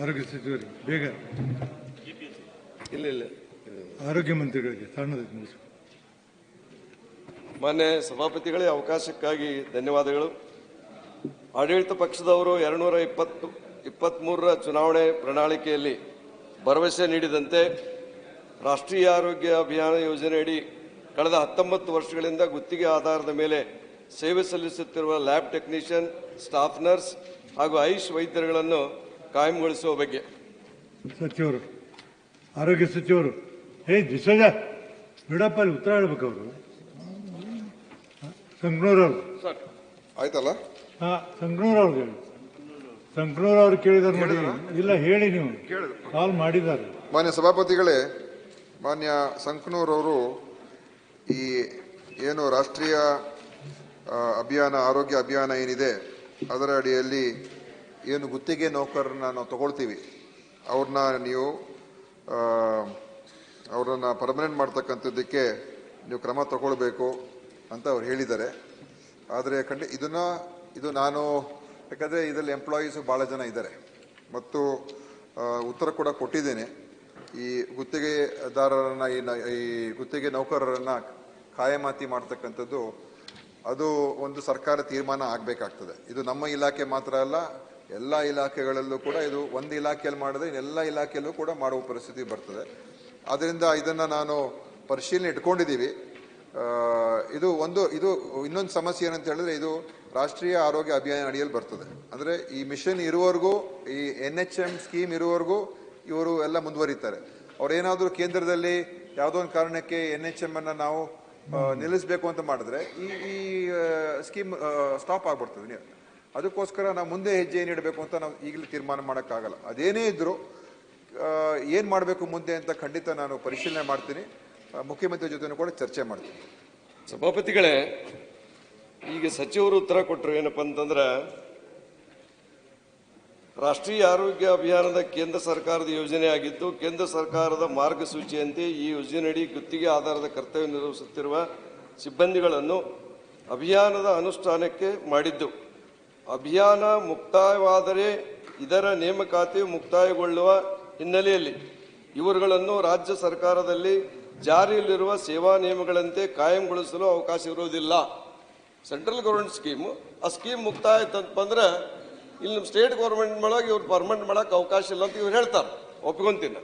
ಆರೋಗ್ಯ ಸಚಿವರಿಗೆ ಬೇಗ ಇಲ್ಲ ಇಲ್ಲ ಆರೋಗ್ಯ ಮಂತ್ರಿಗಳಿಗೆ ಸಣ್ಣದಾಗಿ ಮುಗಿಸಿ. ಮಾನ್ಯ ಸಭಾಪತಿಗಳೇ, ಅವಕಾಶಕ್ಕಾಗಿ ಧನ್ಯವಾದಗಳು. ಆಡಳಿತ ಪಕ್ಷದವರು 223ರ ಚುನಾವಣೆ ಪ್ರಣಾಳಿಕೆಯಲ್ಲಿ ಭರವಸೆ ನೀಡಿದಂತೆ ರಾಷ್ಟ್ರೀಯ ಆರೋಗ್ಯ ಅಭಿಯಾನ ಯೋಜನೆಯಡಿ ಕಳೆದ 19 ವರ್ಷಗಳಿಂದ ಗುತ್ತಿಗೆ ಆಧಾರದ ಮೇಲೆ ಸೇವೆ ಸಲ್ಲಿಸುತ್ತಿರುವ ಲ್ಯಾಬ್ ಟೆಕ್ನಿಷಿಯನ್, ಸ್ಟಾಫ್ ನರ್ಸ್ ಹಾಗೂ ಆಯುಷ್ ವೈದ್ಯರುಗಳನ್ನು ಕಾಯಂಗೊಳಿಸುವ ಬಗ್ಗೆ ಸಚಿವರು, ಆರೋಗ್ಯ ಸಚಿವರು ದಿಶಜ ಬಿಡಪ್ಪ, ಅಲ್ಲಿ ಉತ್ತರ ಹೇಳ್ಬೇಕು ಅವರು. ಸಂಕನೂರವ್ರು ಆಯ್ತಲ್ಲ, ಸಂಕನೂರವ್ರಿಗೆ ಹೇಳಿ. ಸಂಕನೂರವ್ರು ಕೇಳಿದಾರೆ ನೋಡಿ. ಇಲ್ಲ ಹೇಳಿ, ನೀವು ಕಾಲ್ ಮಾಡಿದ್ದಾರೆ. ಮಾನ್ಯ ಸಭಾಪತಿಗಳೇ, ಮಾನ್ಯ ಸಂಕನೂರವರು ಈ ಏನು ರಾಷ್ಟ್ರೀಯ ಅಭಿಯಾನ, ಆರೋಗ್ಯ ಅಭಿಯಾನ ಏನಿದೆ ಅದರ ಅಡಿಯಲ್ಲಿ ಏನು ಗುತ್ತಿಗೆ ನೌಕರರನ್ನ ನಾವು ತಗೊಳ್ತೀವಿ, ಅವರನ್ನು ಪರ್ಮನೆಂಟ್ ಮಾಡ್ತಕ್ಕಂಥದ್ದಕ್ಕೆ ನೀವು ಕ್ರಮ ತಗೊಳ್ಬೇಕು ಅಂತ ಅವ್ರು ಹೇಳಿದ್ದಾರೆ. ಆದರೆ ಇದು ನಾನು ಯಾಕಂದರೆ ಇದರಲ್ಲಿ ಎಂಪ್ಲಾಯೀಸು ಭಾಳ ಜನ ಇದ್ದಾರೆ ಮತ್ತು ಉತ್ತರ ಕೂಡ ಕೊಟ್ಟಿದ್ದೇನೆ. ಈ ಗುತ್ತಿಗೆದಾರರನ್ನು ಈ ಗುತ್ತಿಗೆ ನೌಕರರನ್ನು ಕಾಯಮಾತಿ ಮಾಡ್ತಕ್ಕಂಥದ್ದು ಅದು ಒಂದು ಸರ್ಕಾರ ತೀರ್ಮಾನ ಆಗಬೇಕಾಗ್ತದೆ. ಇದು ನಮ್ಮ ಇಲಾಖೆ ಮಾತ್ರ ಅಲ್ಲ, ಎಲ್ಲ ಇಲಾಖೆಗಳಲ್ಲೂ ಕೂಡ ಇದು ಒಂದು ಇಲಾಖೆಯಲ್ಲಿ ಮಾಡಿದ್ರೆ ಎಲ್ಲ ಇಲಾಖೆಯಲ್ಲೂ ಕೂಡ ಮಾಡುವ ಪರಿಸ್ಥಿತಿ ಬರ್ತದೆ. ಆದ್ದರಿಂದ ಇದನ್ನು ನಾನು ಪರಿಶೀಲನೆ ಇಟ್ಕೊಂಡಿದ್ದೀವಿ. ಇದು ಇನ್ನೊಂದು ಸಮಸ್ಯೆ ಏನಂತ ಹೇಳಿದ್ರೆ, ಇದು ರಾಷ್ಟ್ರೀಯ ಆರೋಗ್ಯ ಅಭಿಯಾನ ಅಡಿಯಲ್ಲಿ ಬರ್ತದೆ. ಅಂದರೆ ಈ ಮಿಷನ್ ಇರುವವರೆಗೂ, ಈ NHM ಸ್ಕೀಮ್ ಇರುವವರೆಗೂ ಇವರು ಎಲ್ಲ ಮುಂದುವರಿತಾರೆ. ಅವ್ರೇನಾದರೂ ಕೇಂದ್ರದಲ್ಲಿ ಯಾವುದೋ ಒಂದು ಕಾರಣಕ್ಕೆ NHM ಅನ್ನು ನಾವು ನಿಲ್ಲಿಸಬೇಕು ಅಂತ ಮಾಡಿದ್ರೆ ಈ ಸ್ಕೀಮ್ ಸ್ಟಾಪ್ ಆಗ್ಬಿಡ್ತದೆ. ಅದಕ್ಕೋಸ್ಕರ ನಾವು ಮುಂದೆ ಹೆಜ್ಜೆ ಏನು ಇಡಬೇಕು ಅಂತ ನಾವು ಈಗಲೇ ತೀರ್ಮಾನ ಮಾಡೋಕ್ಕಾಗಲ್ಲ. ಅದೇನೇ ಇದ್ದರೂ ಏನು ಮಾಡಬೇಕು ಮುಂದೆ ಅಂತ ಖಂಡಿತ ನಾನು ಪರಿಶೀಲನೆ ಮಾಡ್ತೀನಿ. ಮುಖ್ಯಮಂತ್ರಿ ಜೊತೆ ಕೂಡ ಚರ್ಚೆ ಮಾಡ್ತೀನಿ. ಸಭಾಪತಿಗಳೇ, ಈಗ ಸಚಿವರು ಉತ್ತರ ಕೊಟ್ಟರು. ಏನಪ್ಪ ಅಂತಂದ್ರೆ, ರಾಷ್ಟ್ರೀಯ ಆರೋಗ್ಯ ಅಭಿಯಾನದ ಕೇಂದ್ರ ಸರ್ಕಾರದ ಯೋಜನೆ ಆಗಿದ್ದು, ಕೇಂದ್ರ ಸರ್ಕಾರದ ಮಾರ್ಗಸೂಚಿಯಂತೆ ಈ ಯೋಜನೆಯಡಿ ಗುತ್ತಿಗೆ ಆಧಾರದ ಕರ್ತವ್ಯ ನಿರ್ವಹಿಸುತ್ತಿರುವ ಸಿಬ್ಬಂದಿಗಳನ್ನು ಅಭಿಯಾನದ ಅನುಷ್ಠಾನಕ್ಕೆ ಮಾಡಿದ್ದು. ಅಭಿಯಾನ ಮುಕ್ತಾಯವಾದರೆ ಇದರ ನೇಮಕಾತಿಯು ಮುಕ್ತಾಯಗೊಳ್ಳುವ ಹಿನ್ನೆಲೆಯಲ್ಲಿ ಇವರುಗಳನ್ನು ರಾಜ್ಯ ಸರ್ಕಾರದಲ್ಲಿ ಜಾರಿಯಲ್ಲಿರುವ ಸೇವಾ ನಿಯಮಗಳಂತೆ ಕಾಯಂಗೊಳಿಸಲು ಅವಕಾಶ ಇರುವುದಿಲ್ಲ. ಸೆಂಟ್ರಲ್ ಗೌರ್ಮೆಂಟ್ ಸ್ಕೀಮು, ಆ ಸ್ಕೀಮ್ ಮುಕ್ತಾಯ ಅಂತಂದ್ರೆ ಇಲ್ಲಿ ನಮ್ಮ ಸ್ಟೇಟ್ ಗೌರ್ಮೆಂಟ್ ಒಳಗೆ ಇವ್ರು ಪರ್ಮನೆಂಟ್ ಮಾಡೋಕೆ ಅವಕಾಶ ಇಲ್ಲ ಅಂತ ಇವ್ರು ಹೇಳ್ತಾರೆ, ಒಪ್ಕೊಂತೀನಿ.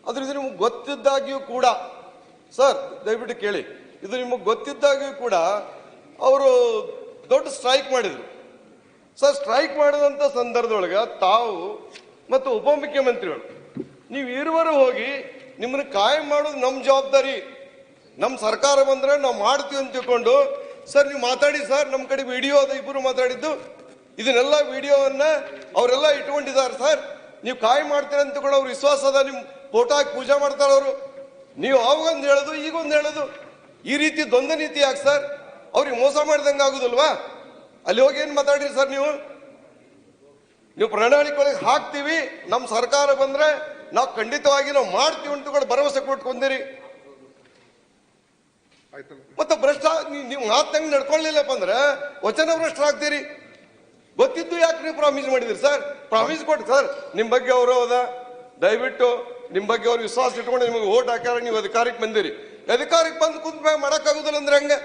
ಆದ್ರೆ ಇದು ನಿಮ್ಗೆ ಗೊತ್ತಿದ್ದಾಗಿಯೂ ಕೂಡ, ಸರ್ ದಯವಿಟ್ಟು ಕೇಳಿ, ಇದು ನಿಮಗೆ ಗೊತ್ತಿದ್ದಾಗಿಯೂ ಕೂಡ ಅವರು ದೊಡ್ಡ ಸ್ಟ್ರೈಕ್ ಮಾಡಿದರು. ಸರ್, ಸ್ಟ್ರೈಕ್ ಮಾಡಿದಂಥ ಸಂದರ್ಭದೊಳಗೆ ತಾವು ಮತ್ತು ಉಪಮುಖ್ಯಮಂತ್ರಿಗಳು ನೀವು ಇರುವರು ಹೋಗಿ ನಿಮ್ಮನ್ನು ಕಾಯಂ ಮಾಡೋದು ನಮ್ಮ ಜವಾಬ್ದಾರಿ, ನಮ್ಮ ಸರ್ಕಾರ ಬಂದರೆ ನಾವು ಮಾಡ್ತೀವಿ ಅಂತ ತಿಳ್ಕೊಂಡು, ಸರ್ ನೀವು ಮಾತಾಡಿ ಸರ್, ನಮ್ಮ ಕಡೆ ವಿಡಿಯೋ ಅದ, ಇಬ್ಬರು ಮಾತಾಡಿದ್ದು, ಇದನ್ನೆಲ್ಲ ವಿಡಿಯೋವನ್ನ ಅವರೆಲ್ಲ ಇಟ್ಕೊಂಡಿದ್ದಾರೆ ಸರ್. ನೀವು ಕಾಯಂ ಮಾಡ್ತೀರ ಅಂತ ಕೂಡ ಅವ್ರ ವಿಶ್ವಾಸ ಅದ, ನಿಮ್ಮ ಫೋಟೋ ಹಾಕಿ ಪೂಜೆ ಮಾಡ್ತಾರೆ ಅವರು. ನೀವು ಅವಾಗೊಂದು ಹೇಳೋದು ಈಗೊಂದು ಹೇಳೋದು, ಈ ರೀತಿ ದ್ವಂದ್ವ ನೀತಿ ಯಾಕೆ ಸರ್? ಅವ್ರಿಗೆ ಮೋಸ ಮಾಡಿದಂಗೆ ಆಗುದಿಲ್ವಾ? ಅಲ್ಲಿ ಹೋಗಿ ಏನು ಮಾತಾಡ್ರಿ ಸರ್? ನೀವು ಪ್ರಣಾಳಿಕೆ ಒಳಗೆ ಹಾಕ್ತೀವಿ, ನಮ್ಮ ಸರ್ಕಾರ ಬಂದ್ರೆ ನಾವು ಖಂಡಿತವಾಗಿ ನಾವು ಮಾಡ್ತೀವಿ ಅಂತ ಕೂಡ ಭರವಸೆ ಕೊಟ್ಕೊಂಡಿರಿ. ಮತ್ತೆ ನೀವು ಮಾತಂಗೆ ನಡ್ಕೊಳ್ಳಿಲ್ಲಪ್ಪ ಅಂದ್ರೆ ವಚನ ಭ್ರಷ್ಟರಾಗ್ತೀರಿ. ಗೊತ್ತಿದ್ದು ಯಾಕೆ ನೀವು ಪ್ರಾಮಿಸ್ ಮಾಡಿದಿರಿ ಸರ್? ಪ್ರಾಮಿಸ್ ಕೊಟ್ಟು ಸರ್, ನಿಮ್ಮ ಬಗ್ಗೆ ಅವರು ಹೋದ, ದಯವಿಟ್ಟು ನಿಮ್ಮ ಬಗ್ಗೆ ಅವ್ರು ವಿಶ್ವಾಸ ಇಟ್ಕೊಂಡು ನಿಮಗೆ ಓಟ್ ಹಾಕ್ಯಾರ, ನೀವು ಅಧಿಕಾರಕ್ಕೆ ಬಂದಿರಿ. ಅಧಿಕಾರಕ್ಕೆ ಬಂದು ಕುಂತ ಮಾಡಕ್ಕಾಗುದಿಲ್ಲ ಅಂದ್ರೆ ಹಂಗೆ.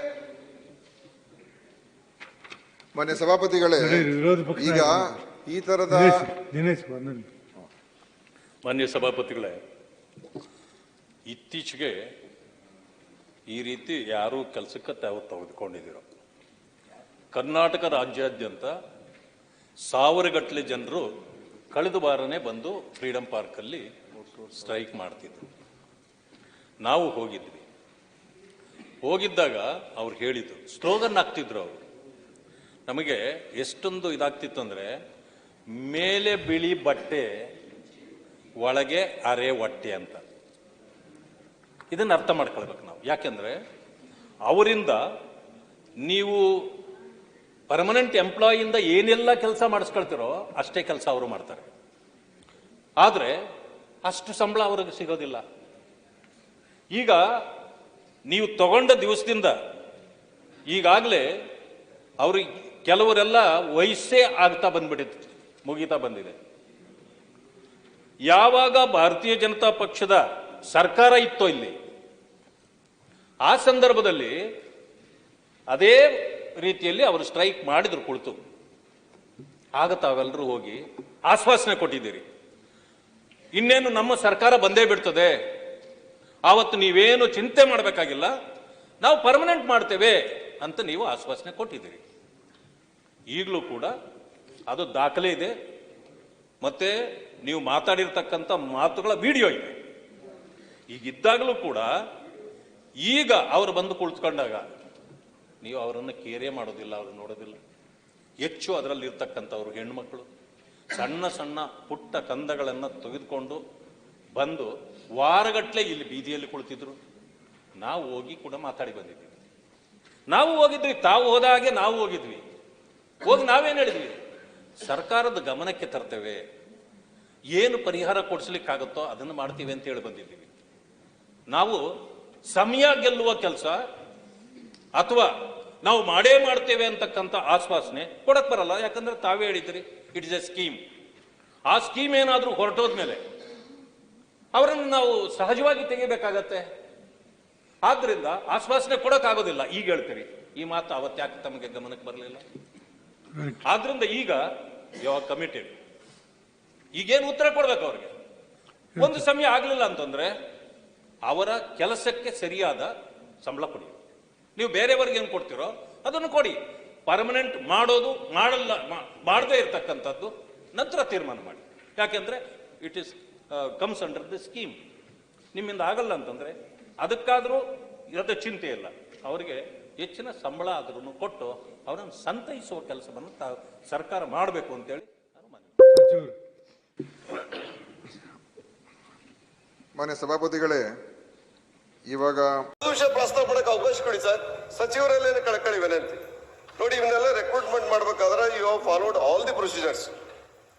ಮಾನ್ಯ ಸಭಾಪತಿಗಳೇ, ಈಗ ಈ ತರದ ಮಾನ್ಯ ಸಭಾಪತಿಗಳೇ, ಇತ್ತೀಚೆಗೆ ಈ ರೀತಿ ಯಾರೂ ಕೆಲಸಕ್ಕೆ ತೆಗೆದುಕೊಂಡಿದ್ದೀರೋ, ಕರ್ನಾಟಕ ರಾಜ್ಯಾದ್ಯಂತ ಸಾವಿರಗಟ್ಟಲೆ ಜನರು ಕಳೆದ ವಾರನೇ ಬಂದು ಫ್ರೀಡಂ ಪಾರ್ಕಲ್ಲಿ ಸ್ಟ್ರೈಕ್ ಮಾಡ್ತಿದ್ರು. ನಾವು ಹೋಗಿದ್ದಾಗ ಅವ್ರು ಹೇಳಿದ್ರು, ಸ್ಲೋಗನ್ ಹಾಕ್ತಿದ್ರು ಅವರು. ನಮಗೆ ಎಷ್ಟೊಂದು ಇದಾಗ್ತಿತ್ತು ಅಂದರೆ, ಮೇಲೆ ಬಿಳಿ ಬಟ್ಟೆ ಒಳಗೆ ಅರೆ ಹೊಟ್ಟೆ ಅಂತ. ಇದನ್ನು ಅರ್ಥ ಮಾಡ್ಕೊಳ್ಬೇಕು ನಾವು. ಯಾಕೆಂದರೆ ಅವರಿಂದ ನೀವು ಪರ್ಮನೆಂಟ್ ಎಂಪ್ಲಾಯಿಯಿಂದ ಏನೆಲ್ಲ ಕೆಲಸ ಮಾಡಿಸ್ಕೊಳ್ತಿರೋ ಅಷ್ಟೇ ಕೆಲಸ ಅವರು ಮಾಡ್ತಾರೆ. ಆದರೆ ಅಷ್ಟು ಸಂಬಳ ಅವ್ರಿಗೆ ಸಿಗೋದಿಲ್ಲ. ಈಗ ನೀವು ತಗೊಂಡ ದಿವಸದಿಂದ ಈಗಾಗಲೇ ಅವ್ರಿಗೆ ಕೆಲವರೆಲ್ಲ ವಯಸ್ಸೇ ಆಗ್ತಾ ಬಂದ್ಬಿಟ್ಟಿತ್ತು, ಮುಗೀತಾ ಬಂದಿದೆ. ಯಾವಾಗ ಭಾರತೀಯ ಜನತಾ ಪಕ್ಷದ ಸರ್ಕಾರ ಇತ್ತೋ ಇಲ್ಲಿ, ಆ ಸಂದರ್ಭದಲ್ಲಿ ಅದೇ ರೀತಿಯಲ್ಲಿ ಅವರು ಸ್ಟ್ರೈಕ್ ಮಾಡಿದ್ರು ಕುಳಿತು. ಆಗ ತಾವೆಲ್ಲರೂ ಹೋಗಿ ಆಶ್ವಾಸನೆ ಕೊಟ್ಟಿದ್ದೀರಿ, ಇನ್ನೇನು ನಮ್ಮ ಸರ್ಕಾರ ಬಂದೇ ಬಿಡ್ತದೆ, ಆವತ್ತು ನೀವೇನು ಚಿಂತೆ ಮಾಡಬೇಕಾಗಿಲ್ಲ, ನಾವು ಪರ್ಮನೆಂಟ್ ಮಾಡ್ತೇವೆ ಅಂತ ನೀವು ಆಶ್ವಾಸನೆ ಕೊಟ್ಟಿದ್ದೀರಿ. ಈಗಲೂ ಕೂಡ ಅದು ದಾಖಲೆ ಇದೆ, ಮತ್ತೆ ನೀವು ಮಾತಾಡಿರ್ತಕ್ಕಂಥ ಮಾತುಗಳ ವಿಡಿಯೋ ಇದೆ. ಈಗಿದ್ದಾಗಲೂ ಕೂಡ ಈಗ ಅವರು ಬಂದು ಕುಳಿತುಕೊಂಡಾಗ ನೀವು ಅವರನ್ನು ಕೇರೆ ಮಾಡೋದಿಲ್ಲ, ಅವರು ನೋಡೋದಿಲ್ಲ. ಹೆಚ್ಚು ಅದರಲ್ಲಿ ಇರ್ತಕ್ಕಂಥವ್ರು ಹೆಣ್ಮಕ್ಳು ಸಣ್ಣ ಸಣ್ಣ ಪುಟ್ಟ ಕಂದಗಳನ್ನು ತೆಗೆದುಕೊಂಡು ಬಂದು ವಾರಗಟ್ಟಲೆ ಇಲ್ಲಿ ಬೀದಿಯಲ್ಲಿ ಕುಳಿತಿದ್ರು. ನಾವು ಹೋಗಿ ಕೂಡ ಮಾತಾಡಿ ಬಂದಿದ್ದೀವಿ. ನಾವು ಹೋಗಿದ್ವಿ, ತಾವು ಹೋದ ಹಾಗೆ ನಾವು ಹೋಗಿದ್ವಿ. ಹೋಗಿ ನಾವೇನು ಹೇಳಿದ್ವಿ, ಸರ್ಕಾರದ ಗಮನಕ್ಕೆ ತರ್ತೇವೆ, ಏನು ಪರಿಹಾರ ಕೊಡಿಸ್ಲಿಕ್ಕಾಗುತ್ತೋ ಅದನ್ನು ಮಾಡ್ತೀವಿ ಅಂತ ಹೇಳಿ ಬಂದಿದ್ದೀವಿ. ನಾವು ಸಮಯ ಗೆಲ್ಲುವ ಕೆಲಸ ಅಥವಾ ನಾವು ಮಾಡೇ ಮಾಡ್ತೇವೆ ಅಂತಕ್ಕಂಥ ಆಶ್ವಾಸನೆ ಕೊಡಕ್ ಬರಲ್ಲ. ಯಾಕಂದ್ರೆ ತಾವೇ ಹೇಳಿದ್ರಿ, ಇಟ್ ಇಸ್ ಎ ಸ್ಕೀಮ್. ಆ ಸ್ಕೀಮ್ ಏನಾದರೂ ಹೊರಟೋದ್ಮೇಲೆ ಅವರನ್ನು ನಾವು ಸಹಜವಾಗಿ ತೆಗಿಬೇಕಾಗತ್ತೆ. ಆದ್ರಿಂದ ಆಶ್ವಾಸನೆ ಕೊಡಕ್ಕಾಗೋದಿಲ್ಲ. ಈಗ ಹೇಳ್ತೀರಿ ಈ ಮಾತು, ಅವತ್ತ್ಯಾಕೆ ತಮಗೆ ಗಮನಕ್ಕೆ ಬರಲಿಲ್ಲ? ಆದ್ರಿಂದ ಈಗ ಯಾವ ಕಮಿಟೆಡ್, ಈಗೇನು ಉತ್ತರ ಕೊಡ್ಬೇಕು ಅವ್ರಿಗೆ. ಒಂದು ಸಮಯ ಆಗ್ಲಿಲ್ಲ ಅಂತಂದ್ರೆ ಅವರ ಕೆಲಸಕ್ಕೆ ಸರಿಯಾದ ಸಂಬಳ ಕೊಡಿ. ನೀವು ಬೇರೆಯವ್ರಿಗೆ ಏನು ಕೊಡ್ತೀರೋ ಅದನ್ನು ಕೊಡಿ. ಪರ್ಮನೆಂಟ್ ಮಾಡೋದು ಮಾಡದೇ ಇರ್ತಕ್ಕಂಥದ್ದು ನಂತರ ತೀರ್ಮಾನ ಮಾಡಿ. ಯಾಕೆಂದ್ರೆ it is comes under the scheme. ನಿಮ್ಮಿಂದ ಆಗಲ್ಲ ಅಂತಂದ್ರೆ ಅದಕ್ಕಾದರೂ ಇರದ ಚಿಂತೆ ಇಲ್ಲ. ಅವರಿಗೆ ಹೆಚ್ಚಿನ ಸಂಬಳ ಆದ್ರೂ ಕೊಟ್ಟು ಅವರನ್ನು ಸಂತೈಸುವ ಕೆಲಸವನ್ನು ಸರ್ಕಾರ ಮಾಡಬೇಕು ಅಂತೇಳಿ ನಾನು ಸಚಿವರು ಮಾನ್ಯ ಸಭಾಪತಿಗಳೇ, ಇವಾಗ ವಿಷಯ ಪ್ರಸ್ತಾವ ಮಾಡಕ್ಕೆ ಅವಕಾಶ ಕೊಡಿ ಸರ್. ಸಚಿವರಲ್ಲೇನೆ ಕಳಕಳಿ ವಿನಂತಿ. ನೋಡಿ, ಇವನ್ನೆಲ್ಲ ರೆಕ್ರೂಟ್ಮೆಂಟ್ ಮಾಡ್ಬೇಕಾದ್ರೆ you have followed all the procedures.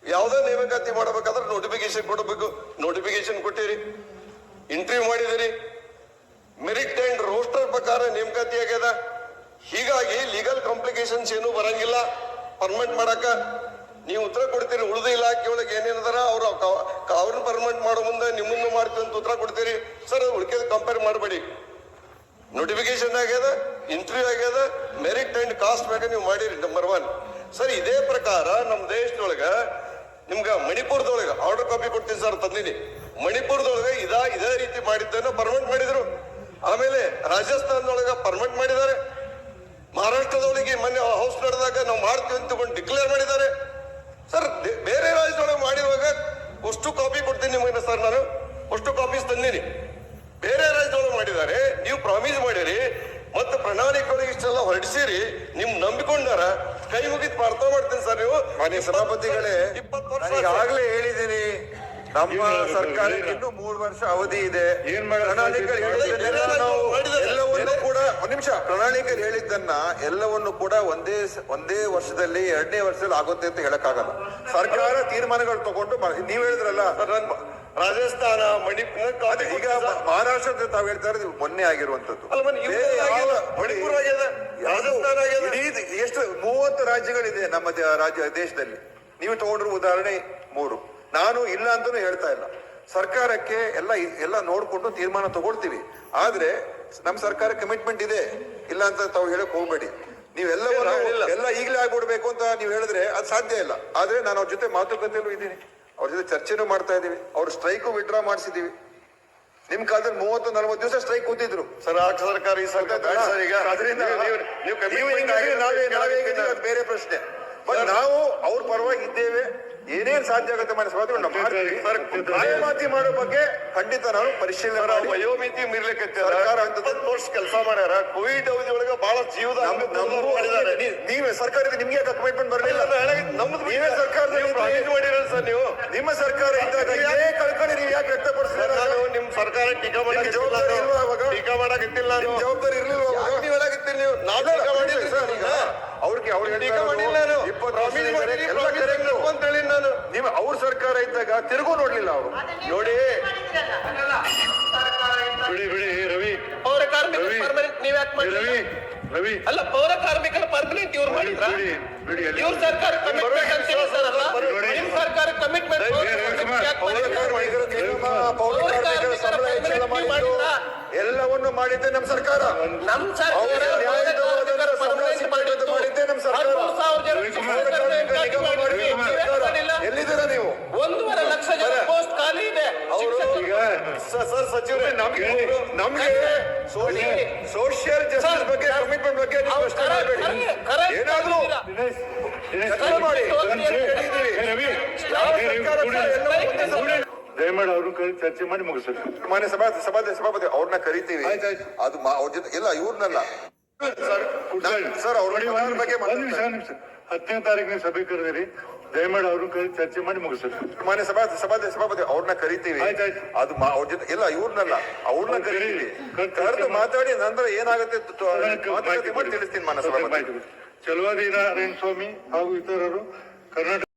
ಯಾವುದೇ ನೇಮಕಾತಿ ಮಾಡಬೇಕಾದ್ರೆ ನೋಟಿಫಿಕೇಶನ್ ಕೊಡಬೇಕು. ನೋಟಿಫಿಕೇಶನ್ ಕೊಟ್ಟಿರಿ, ಇಂಟರ್ವ್ಯೂ ಮಾಡಿದಿರಿ, ಮೆರಿಟ್ ಅಂಡ್ ರೋಸ್ಟರ್ ಪ್ರಕಾರ ನೇಮಕಾತಿ ಆಗ್ಯದ. ಹೀಗಾಗಿ ಲೀಗಲ್ ಕಾಂಪ್ಲಿಕೇಶನ್ಸ್ ಏನು ಬರಂಗಿಲ್ಲ. ಪರ್ಮನೆಂಟ್ ಮಾಡಕ ನೀವು ಉತ್ತರ ಕೊಡ್ತೀರಿ. ಉಳಿದ ಇಲಾಖೆ ಒಳಗೆ ಏನೇನದಾರ ಅವ್ರನ್ನ ಪರ್ಮನೆಂಟ್ ಮಾಡೋ ಮುಂದೆ ನಿಮ್ಮನ್ನು ಮಾಡ್ತೀವಿ ಅಂತ ಉತ್ತರ ಕೊಡ್ತೀರಿ ಸರ್. ಉಳಿಕೆದ ಕಂಪೇರ್ ಮಾಡಬೇಡಿ. ನೋಟಿಫಿಕೇಶನ್ ಆಗ್ಯದ, ಇಂಟರ್ವ್ಯೂ ಆಗ್ಯದ, ಮೆರಿಟ್ ಅಂಡ್ ಕಾಸ್ಟ್ ಮ್ಯಾಗ ನೀವು ಮಾಡಿರಿ. Number 1 sir. ಇದೇ ಪ್ರಕಾರ ನಮ್ಮ ದೇಶದೊಳಗ ನಿಮ್ಗ ಮಣಿಪುರದೊಳಗ ಆರ್ಡರ್ ಕಾಪಿ ಕೊಡ್ತೀನಿ ಸರ್, ತಂದಿನಿ. ಮಣಿಪುರದೊಳಗ ಇದೇ ರೀತಿ ಮಾಡಿದ್ದನ್ನ ಪರ್ಮನೆಂಟ್ ಮಾಡಿದ್ರು. ಆಮೇಲೆ ರಾಜಸ್ಥಾನದೊಳಗ ಪರ್ಮನೆಂಟ್ ಮಾಡಿದ್ದಾರೆ. ಮಹಾರಾಷ್ಟ್ರದೊಳಗೆ ಮೊನ್ನೆ ಹೌಸ್ ನಡೆದಾಗ ನಾವು ಮಾಡ್ತೀವಿ ಅಂತ ತಗೊಂಡು ಡಿಕ್ಲೇರ್ ಮಾಡಿದ್ದಾರೆ ಸರ್. ಬೇರೆ ರಾಜ್ಯದೊಳಗೆ ಮಾಡಿರುವಾಗ ಅಷ್ಟು ಕಾಪಿ ಕೊಡ್ತೀನಿ ನಿಮಗೆ ಸರ್. ನಾನು ಅಷ್ಟು ಕಾಪೀಸ್ ತಂದೀನಿ. ಬೇರೆ ರಾಜ್ಯದೊಳಗೆ ಮಾಡಿದ್ದಾರೆ, ನೀವು ಪ್ರಾಮಿಸ್ ಮಾಡಿರಿ ಮತ್ತೆ ಪ್ರಣಾಳಿಕೆಗಳಿಗೆ ಇಷ್ಟೆಲ್ಲ ಹೊರಡಿಸಿರಿ. ನಿಮ್ ನಂಬಿಕೊಂಡಾರ ಕೈ ಮುಗಿದ್ ಪ್ರಾರ್ಥನೆ ಮಾಡ್ತೀನಿ ಸರ್. ನೀವು ಮಾನ್ಯ ಸಭಾಪತಿಗಳೇ, 20 ವರ್ಷ ಈಗಾಗಲೇ ಹೇಳಿದ್ದೀನಿ, ನಮ್ಮ ಸರ್ಕಾರಕ್ಕೆ ಇನ್ನೂ 3 ವರ್ಷ ಅವಧಿ ಇದೆ. ಎಲ್ಲವನ್ನು ಕೂಡ ಒಂದ್ ನಿಮಿಷ, ಪ್ರಣಾಳಿಕೆಯಲ್ಲಿ ಹೇಳಿದ್ದನ್ನ ಎಲ್ಲವನ್ನು ಕೂಡ ಒಂದೇ ವರ್ಷದಲ್ಲಿ 2ನೇ ವರ್ಷದಲ್ಲಿ ಆಗುತ್ತೆ ಅಂತ ಹೇಳಕ್ಕಾಗಲ್ಲ. ಸರ್ಕಾರ ತೀರ್ಮಾನಗಳು ತಗೊಂಡು ನೀವ್ ಹೇಳಿದ್ರಲ್ಲ, ರಾಜಸ್ಥಾನ, ಮಣಿಪುರ, ಈಗ ಮಹಾರಾಷ್ಟ್ರ ತಾವ್ ಹೇಳ್ತಾ ಇರೋದು ಮೊನ್ನೆ ಆಗಿರುವಂತದ್ದು. ಮಣಿಪುರ ಆಗ್ಯದ, ರಾಜಸ್ಥಾನ ಆಗ್ಯದ. ಎಷ್ಟು 30 ರಾಜ್ಯಗಳಿದೆ ನಮ್ಮ ದೇಶದಲ್ಲಿ. ನೀವು ತಗೊಂಡ್ರು ಉದಾಹರಣೆ 3. ನಾನು ಇಲ್ಲ ಅಂತಾನು ಹೇಳ್ತಾ ಇಲ್ಲ. ಸರ್ಕಾರಕ್ಕೆ ಎಲ್ಲ ನೋಡ್ಕೊಂಡು ತೀರ್ಮಾನ ತಗೊಳ್ತೀವಿ. ಆದ್ರೆ ನಮ್ ಸರ್ಕಾರ ಕಮಿಟ್ಮೆಂಟ್ ಇದೆ, ಇಲ್ಲ ಅಂತ ತಾವು ಹೇಳಕ್ ಹೋಗ್ಬೇಡಿ. ನೀವೆಲ್ಲ ಈಗಲೇ ಆಗ್ಬಿಡ್ಬೇಕು ಅಂತ ನೀವು ಹೇಳಿದ್ರೆ ಅದು ಸಾಧ್ಯ ಇಲ್ಲ. ಆದ್ರೆ ನಾನು ಅವ್ರ ಜೊತೆ ಮಾತುಕತೆಯಲ್ಲೂ ಇದ್ದೀನಿ, ಅವ್ರ ಜೊತೆ ಚರ್ಚೆನೂ ಮಾಡ್ತಾ ಇದೀವಿ. ಅವ್ರ ಸ್ಟ್ರೈಕು ವಿಡ್ರಾ ಮಾಡಿಸಿದೀವಿ. ನಿಮ್ ಕಾಲದಲ್ಲಿ 30-40 ದಿವಸ ಸ್ಟ್ರೈಕ್ ಕೂತಿದ್ರು ಸರ್. ಆ ಸರ್ಕಾರ ಈ ಸರ್ಕಾರ ಅದರಿಂದ ಬೇರೆ ಪ್ರಶ್ನೆ. ನಾವು ಅವ್ರ ಪರವಾಗಿ ಇದ್ದೇವೆ. ಏನೇನ್ ಸಾಧ್ಯ ಆಗುತ್ತೆ ಮನೆ ಮಾತಿ ಮಾಡೋ ಬಗ್ಗೆ ಖಂಡಿತ ನಾನು ಪರಿಶೀಲನೆ ಮಾಡಿ. ವಯೋಮಿತಿ ಮೀರ್ಲಿಕ್ಕೆ ಸರ್ಕಾರ ಕೆಲಸ ಮಾಡ್ಯಾರ. ಕೋವಿಡ್ ಅವಧಿ ಒಳಗೆ ಬಹಳ ಜೀವದ ನೀವೇ ಸರ್ಕಾರದಿಂದ ನಿಮ್ಗೆ ಕಮಿಟ್ಮೆಂಟ್ ಬರಲಿಲ್ಲ. ನೀವೇ ಸರ್ಕಾರ ಮಾಡಿರಲ್ಲ ಸರ್. ನೀವು ನಿಮ್ಮ ಸರ್ಕಾರ ಇದ್ದಾಗ ಇದೇ ಕಳ್ಕೊಂಡು ನೀವು ಯಾಕೆ ವ್ಯಕ್ತಪಡಿಸಿದ್ರೆ ನಿಮ್ ಸರ್ಕಾರ ಟೀಕಾ ಮಾಡಕ್ಕೆ ಜವಾಬ್ದಾರಿ ಇರುವಾಗ ಟೀಕಾ ಮಾಡಕತ್ತಿಲ್ಲ. ಜವಾಬ್ದಾರಿ ಇರ್ಲಿಲ್ಲ. ನೀವು ಹೇಳಕತ್ತೀರಿ. ನೀವು ನಾವು ಟೀಕಾ ಮಾಡಿಲ್ಲ ಸರ್. ಈಗ ಅವ್ರಿಗೆ ಟೀಕಾ ಮಾಡಿಲ್ಲ. ನಾನು ನೀವು ಅವ್ರ ಸರ್ಕಾರ ಇದ್ದಾಗ ತಿರುಗು ನೋಡ್ಲಿಲ್ಲ ಅವರು. ನೋಡಿ ಬಿಡಿ ರವಿ, ಪೌರ ಕಾರ್ಮಿಕರ ಪರ್ಮನೆಂಟ್ ನೀವ್ ಯಾಕೆ ಮಾಡಿದ್ರಿ? ರವಿ ಅಲ್ಲ, ಪೌರ ಕಾರ್ಮಿಕರ ಪರ್ಮನೆಂಟ್ ಇವ್ರು ಮಾಡಿದ್ರ? ಇವ್ರ ಸರ್ಕಾರ ಕಮಿಟ್ಮೆಂಟ್ ಅಂತೀವಿ ಸರ್. ಅಲ್ಲ, ನಿಮ್ ಸರ್ಕಾರ ಕಮಿಟ್ಮೆಂಟ್ ಮಾಡಿದ್ದೆ ನಮ್ಮ ಸರ್ಕಾರ. ನಮ್ ಸರ್ಕಾರ ಪೌರ ಕಾರ್ಮಿಕರ ಪರ್ಮನೆಂಟ್ ಮಾಡಿದ್ದು ಮಾಡಿದ್ದೆ ನಮ್ಮ ಸರ್ಕಾರ. 13,000 ಜನ ಎಲ್ಲಿದ್ದೀರಾ ನೀವು? 1.5 ಲಕ್ಷ ಜನ ಪೋಸ್ಟ್ ಖಾಲಿ ಇದೆ. ಸರ್ ಸಚಿವರೇ, ನಮ್ಗೆ ಸೋಷಿಯಲ್ ಜಸ್ಟಿಸ್ ಬಗ್ಗೆ ಕಮಿಟ್ಮೆಂಟ್ ಬಗ್ಗೆ ನೀವು ಪ್ರಶ್ನೆ ಮಾಡಬೇಡಿ. ಏನಾದ್ರು ಮಾಡಿ ದಯಮಾಡಿ ಅವ್ರನ್ನ ಕರೆದು ಚರ್ಚೆ ಮಾಡಿ ಮುಗಿಸ್ಬೇಕು. ಮಾನ್ಯ ಸಭಾಪತಿ ಅವ್ರನ್ನ ಕರಿತೀವಿ. ಅದು ಅವ್ರ ಜೊತೆ ಎಲ್ಲ ಇವ್ರನ್ನಲ್ಲ ಸರ್ ಅವ್ರ ಬಗ್ಗೆ 10ನೇ ತಾರೀಕಿನ ಸಭೆ ಕರೆದಿರಿ. ದಯಮಾಡಿ ಅವ್ರನ್ನ ಕರೆದು ಚರ್ಚೆ ಮಾಡಿ ಮುಗಿಸ್ಬೇಕು. ಮಾನ್ಯ ಸಭಾಪತಿ ಅವ್ರನ್ನ ಕರಿತೀವಿ. ಅದು ಅವ್ರ ಜೊತೆ ಎಲ್ಲ ಇವ್ರನ್ನಲ್ಲ ಅವ್ರನ್ನ ಕರಿತೀವಿ. ಕರೆದು ಮಾತಾಡಿ ನಂತರ ಏನಾಗುತ್ತೆ ತಿಳಿಸ್ತೀನಿ ಮಾನ್ಯ ಸಭಾಪತಿ. ಚಲವಾದಿ ನಾರಾಯಣ ಸ್ವಾಮಿ ಹಾಗೂ ಇತರರು ಕರ್ನಾಟಕ